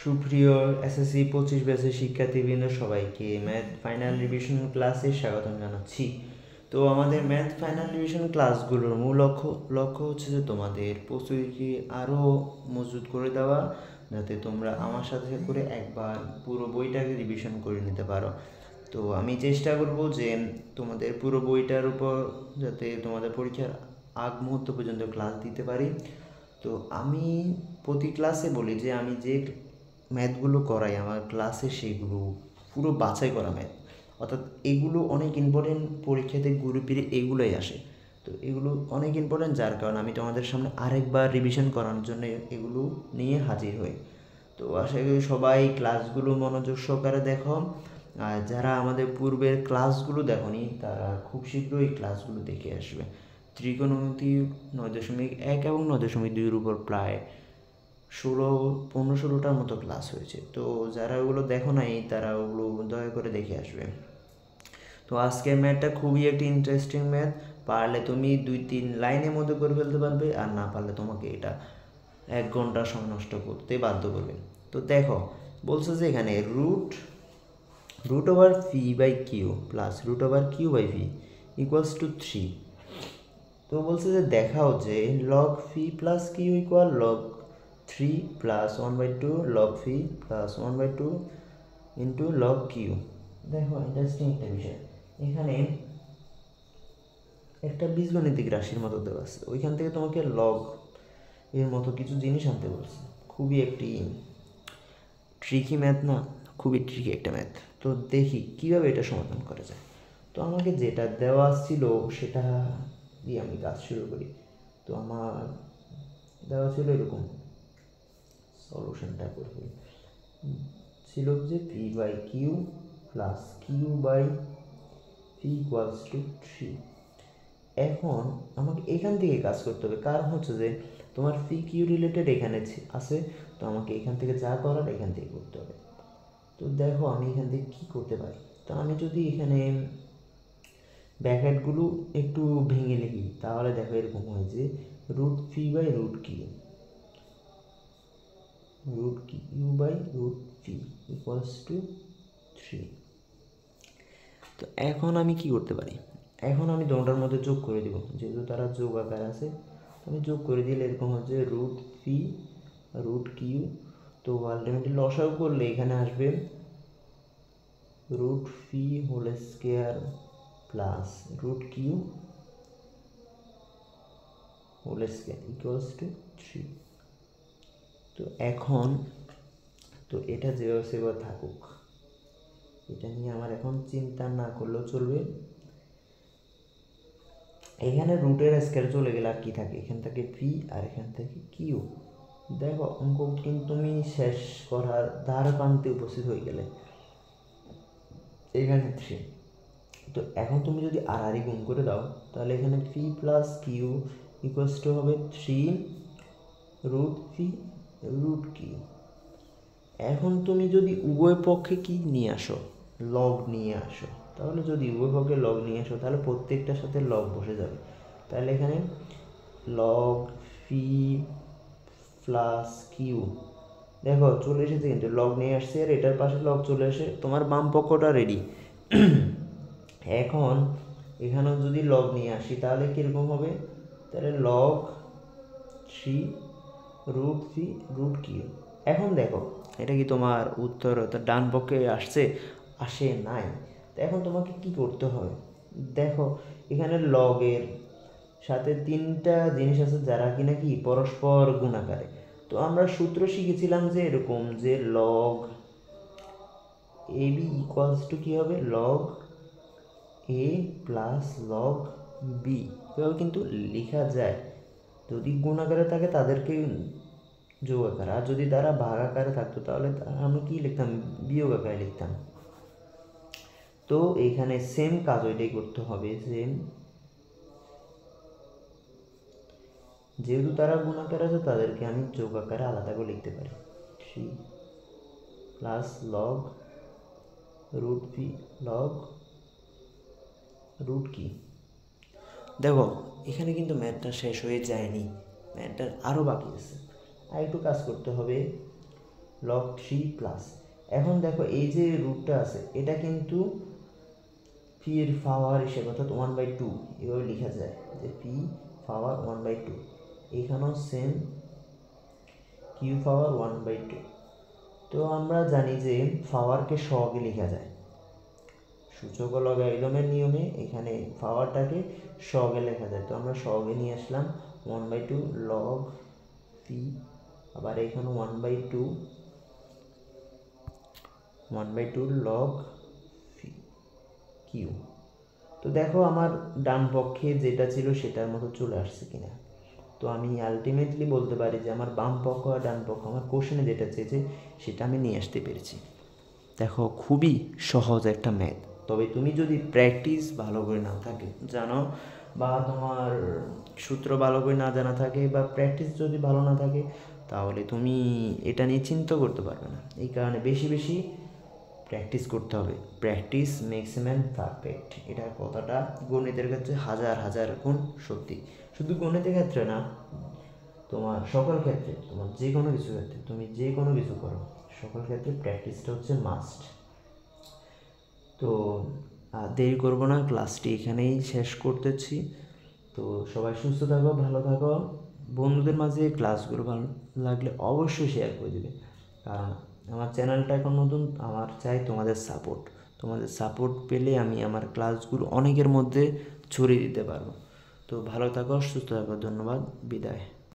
সুপ্রিয় এসএসসি 25 ব্যাচের শিক্ষার্থীবৃন্দ সবাইকে ম্যাথ ফাইনাল রিভিশন ক্লাসে স্বাগতম জানাচ্ছি। তো আমাদের ম্যাথ ফাইনাল রিভিশন ক্লাসগুলোর মূল লক্ষ্য হচ্ছে যে তোমাদের প্রস্তুতিকে আরও মজবুত করে দেওয়া, যাতে তোমরা আমার সাথে করে একবার পুরো বইটাকে রিভিশন করে নিতে পারো। তো আমি চেষ্টা করব যে তোমাদের পুরো বইটার উপর যাতে তোমাদের পরীক্ষার আগ মুহূর্ত পর্যন্ত ক্লাস দিতে পারি। তো আমি প্রতি ক্লাসে বলি যে আমি যে ম্যাথগুলো করাই আমার ক্লাসে সেগুলো পুরো বাছাই করা ম্যাথ, অর্থাৎ এগুলো অনেক ইম্পর্টেন্ট, পরীক্ষাতে গ্রুপের এগুলোই আসে। তো এগুলো অনেক ইম্পর্টেন্ট, যার কারণে আমি তোমাদের সামনে আরেকবার রিভিশন করানোর জন্য এগুলো নিয়ে হাজির হই। তো আশা করি সবাই ক্লাসগুলো মনোযোগ সহকারে দেখো, আর যারা আমাদের পূর্বের ক্লাসগুলো দেখোনি তারা খুব শীঘ্রই ক্লাসগুলো দেখে আসবে। ত্রিকোণমিতি 9.1 এবং 9.2-এর উপর প্রায় 15-16টার মতো ক্লাস হয়েছে। তো যারা ওগুলো দেখো নাই তারা ওগুলো দয়া করে দেখে আসবে। তো আজকের ম্যাথটা খুবই একটি ইন্টারেস্টিং ম্যাথ, পারলে তুমি 2-3 লাইনের মধ্যে করে ফেলতে পারবে, আর না পারলে তোমাকে এটা 1 ঘন্টা সময় নষ্ট করতে বাধ্য করবে। তো দেখো বলছে যে এখানে root over P by Q plus root over Q by V equals to 3। তো বলছে যে দেখাও যে log phi plus Q equal log 3 plus 1/2 log phi plus 1/2 into log Q. দেখো ইন্টারেস্টিং একটা বিষয়, এখানে একটা বীজগণিতিক রাশির মতো দেওয়া আছে, ওইখান থেকে তোমাকে লগ এর মতো কিছু জিনিস আনতে বলছে। খুবই একটি ট্রিকি ম্যাথ না, খুবই ট্রিকি একটা ম্যাথ। তো দেখি কীভাবে এটা সমাধান করা যায়। তো আমাকে যেটা দেওয়া ছিল সেটা দিয়ে আমি কাজ শুরু করি। তো আমার দেওয়া ছিল এরকম, সলিউশনটা করবে ছিল যে P by Q plus Q by P equals to 3। এখন আমাকে এখান থেকে কাজ করতে হবে, কারণ হচ্ছে যে তোমার পি কিউ রিলেটেড এখানে আছে, তো আমাকে এখান থেকে যা করার এখান থেকে করতে হবে। তো দেখো আমি এখান থেকে কী করতে পারি। তো আমি যদি এখানে ব্র্যাকেটগুলো একটু ভেঙে লিখি তাহলে দেখো এরকম হয় যে root P by root Q by root P equals to 3। তো এখন আমি কি করতে পারি, এখন আমি দোনোটার মধ্যে যোগ করে দেবো, যেহেতু তারা যোগ আকার আছে। আমি যোগ করে দিলে এরকম হচ্ছে রুট পি রুট কিউ। তো আলটিমেটলি লসাগু করলে এখানে আসবে root P whole square plus root Q whole square equals to 3। তো এখন তো এটা যেভাবে সেভাবে থাকুক, এটা নিয়ে আমার এখন চিন্তা না করলেও চলবে। এখানে রুটের স্কোয়ার চলে গেলে আর কি থাকে, এখান থেকে পি আর এখান থেকে কিউ। দেখো অঙ্ক কিন্তু তুমি শেষ করার দ্বার প্রান্তে উপস্থিত হয়ে গেলে, এখানে 3। তো এখন তুমি যদি আর গুণ করে দাও তাহলে এখানে P plus Q equals to হবে 3 রুট পি রুট কিউ। এখন তুমি যদি উভয় পক্ষে কি নিয়ে আসো, লগ নিয়ে আসো, তাহলে যদি উভয় পক্ষে লগ নিয়ে আসো তাহলে প্রত্যেকটার সাথে লগ বসে যাবে। তাহলে এখানে লগ পি প্লাস কিউ দেখো চলে এসেছে, কিন্তু লগ নিয়ে আসছে আর এটার পাশে লগ চলে আসে, তোমার বাম পক্ষটা রেডি। এখন এখানেও যদি লগ নিয়ে আসি তাহলে কীরকম হবে, তাহলে log 3 root P root Q. এখন দেখো এটা কি তোমার উত্তর ডান পক্ষে আসে নাই। তো এখন তোমাকে কি করতে হবে, দেখো এখানে লগের সাথে 3টা জিনিস আছে যারা কিনা কি পরস্পর গুণাকারে। তো আমরা সূত্র শিখেছিলাম যে এরকম যে log A B equals to কী হবে, log A plus log B. এভাবে কিন্তু লেখা যায়, যদি গুণ আকারে থাকে তাদেরকে যোগ আকার, আর যদি তারা ভাগ আকারে থাকতো তাহলে আমি কি লিখতাম, বিয়োগ আকারে লিখতাম। তো এইখানে সেম কাজ ওইটাই করতে হবে, সেম, যেহেতু তারা গুণ আকারে আছে তাদেরকে আমি যোগ আকারে আলাদা করে লিখতে পারি। 3 plus log root P log root Q. দেখো এখানে কিন্তু ম্যাথটা শেষ হয়ে যায়নি, ম্যাথটার আরও বাকি আছে, আর একটু কাজ করতে হবে। log 3 প্লাস, এখন দেখো এই যে রুটটা আছে এটা কিন্তু পি এর পাওয়ার হিসেবে অর্থাৎ 1/2 এভাবে লেখা যায় যে পি পাওয়ার 1/2, এখানেও সেম কিউ পাওয়ার 1/2। তো আমরা জানি যে পাওয়ারকে সহগে লেখা যায়, সূচক ও লগারিদমের নিয়মে এখানে পাওয়ারটাকে সহগে লেখা যায়। তো আমরা সহগে নিয়ে আসলাম 1/2 লগ পি, আবার এখানে 1/2 লগ কিউ। তো দেখো আমার ডান পক্ষে যেটা ছিল সেটার মতো চলে আসছে কিনা। তো আমি আলটিমেটলি বলতে পারি যে আমার বাম পক্ষ আর ডান পক্ষ আমার কোশ্চেনে যেটা চেয়েছে সেটা আমি নিয়ে আসতে পেরেছি। দেখো খুবই সহজ একটা ম্যাথ, তবে তুমি যদি প্র্যাকটিস ভালো করে না থাকে জানো, বা তোমার সূত্র ভালো করে না জানা থাকে, বা প্র্যাকটিস যদি ভালো না থাকে, তাহলে তুমি এটা নিয়ে চিন্তা করতে পারবে না। এই কারণে বেশি বেশি প্র্যাকটিস করতে হবে। প্র্যাকটিস মেক্স ম্যান পারফেক্ট, এটা কথাটা গণিতের ক্ষেত্রে হাজার হাজার গুণ সত্যি। শুধু গণিতের ক্ষেত্রে না, তোমার সকল ক্ষেত্রে, তোমার যে কোনো কিছু ক্ষেত্রে, তুমি যে কোনো কিছু করো সকল ক্ষেত্রে প্র্যাকটিসটা হচ্ছে মাস্ট। তো দেরি করবো না, ক্লাসটি এখানেই শেষ করতেছি। তো সবাই সুস্থ থাকো, ভালো থাকো, বন্ধুদের মাঝে ক্লাসগুলো ভালো লাগলে অবশ্যই শেয়ার করে দেবে, কারণ আমার চ্যানেলটা এখন নতুন, আমার চাই তোমাদের সাপোর্ট। তোমাদের সাপোর্ট পেলে আমি আমার ক্লাসগুলো অনেকের মধ্যে ছড়িয়ে দিতে পারবো। তো ভালো থাকো, সুস্থ থাকো, ধন্যবাদ, বিদায়।